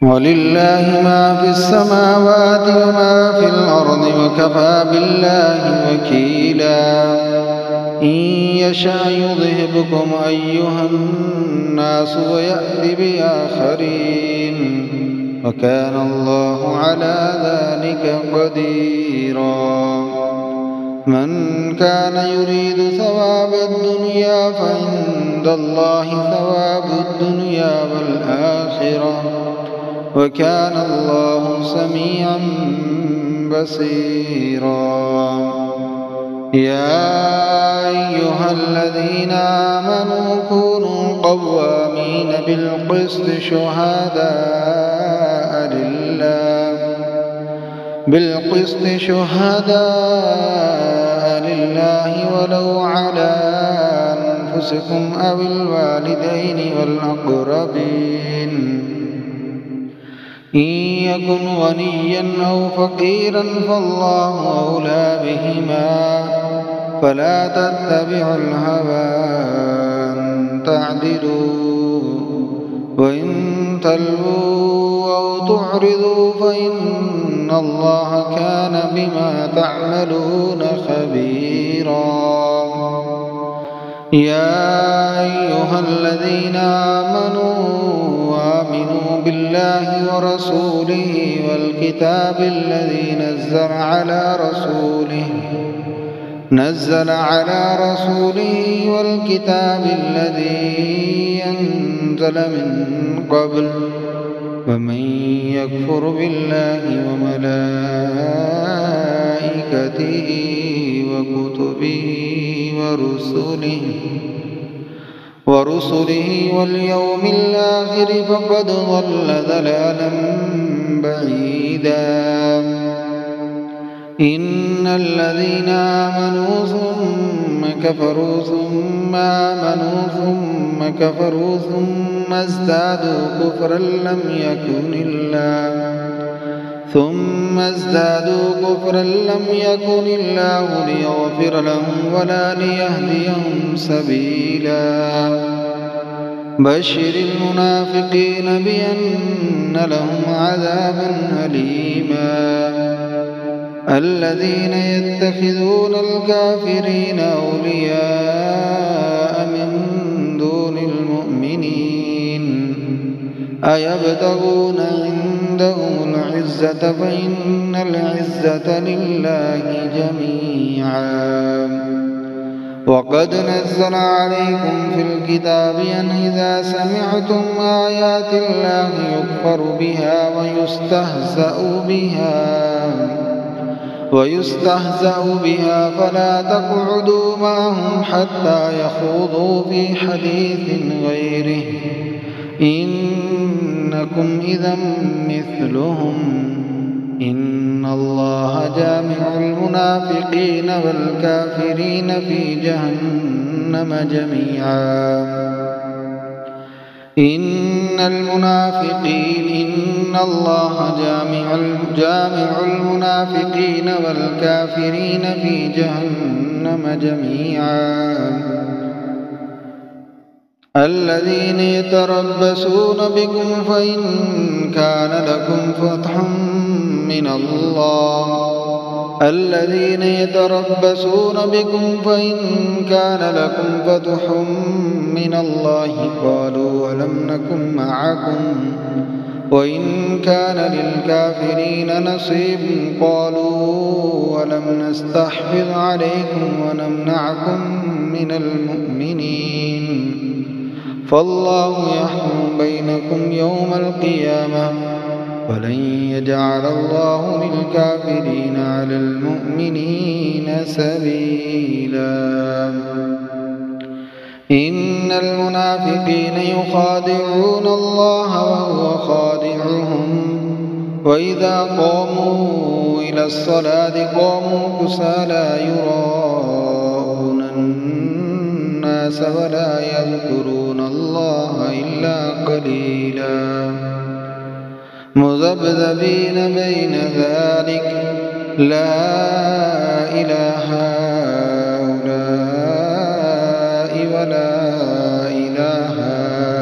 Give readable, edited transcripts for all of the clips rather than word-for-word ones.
ولله ما في السماوات وما في الأرض وكفى بالله وكيلا إن يشاء يذهبكم أيها الناس ويأت بآخرين وكان الله على ذلك قديرا من كان يريد ثواب الدنيا فعند الله ثواب الدنيا والآخرة وكان الله سميعا بصيرا يا أيها الذين آمنوا كونوا قوامين بالقسط شهداء لله ولو على أنفسكم أو الوالدين والأقربين إن يكن غنيا أو فقيرا فالله أولى بهما فلا تتبعوا الهوى أن تعدلوا وإن تلووا أو تعرضوا فإن الله كان بما تعملون خبيرا يا أيها الذين آمنوا بالله ورسوله والكتاب الذي نزل على رسوله والكتاب الذي أنزل من قبل ومن يكفر بالله وملائكته وكتبه ورسله واليوم الآخر فقد ضل ضلالا بعيدا إن الذين آمنوا ثم كفروا ثم آمنوا ثم كفروا ثم ازدادوا كفرا لم يكن الله ليغفر لهم ولا ليهديهم سبيلا بشر المنافقين بأن لهم عذابا أليما الذين يتخذون الكافرين أولياء من دون المؤمنين أيبتغون عندهم العزة فإن العزة لله جميعا وقد نزل عليكم في الكتاب أن إذا سمعتم آيات الله يكفر بها ويستهزأ بها فلا تقعدوا معهم حتى يخوضوا في حديث غيره إنكم إذا مثلهم إن الله جامع المنافقين والكافرين في جهنم جميعا إن الله جامع المنافقين والكافرين في جهنم جميعا الذين يتربصون بكم فإن كان لكم فتح من الله قالوا ولم نكن معكم وإن كان للكافرين نصيب قالوا ولم نستحفظ عليكم ونمنعكم من المؤمنين فالله يحكم بينكم يوم القيامة ولن يجعل الله للكافرين على المؤمنين سبيلا إن المنافقين يخادعون الله وهو خادعهم وإذا قاموا إلى الصلاة قاموا كسالى يراءون الناس ولا يذكرون الله إلا قليلا مذبذبين بين ذلك لا إله هؤلاء ولا إله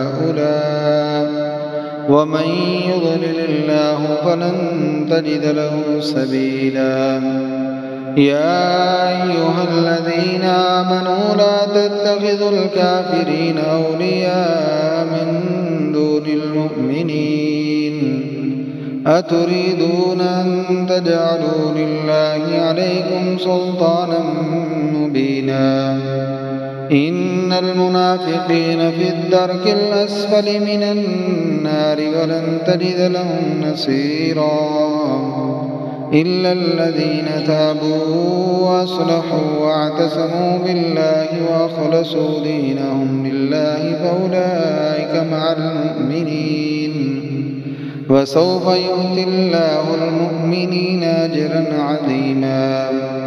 هؤلاء ومن يضلل الله فلن تجد له سبيلا. يا أيها الذين آمنوا لا تتخذوا الكافرين أولياء من دون المؤمنين أتريدون أن تجعلوا لله عليكم سلطانا مبينا. إن المنافقين في الدرك الأسفل من النار ولن تجد لهم نصيرا إلا الذين تابوا وأصلحوا واعتصموا بالله وأخلصوا دينهم لله فأولئك مع المؤمنين وسوف يؤتي الله المؤمنين أجرا عظيما.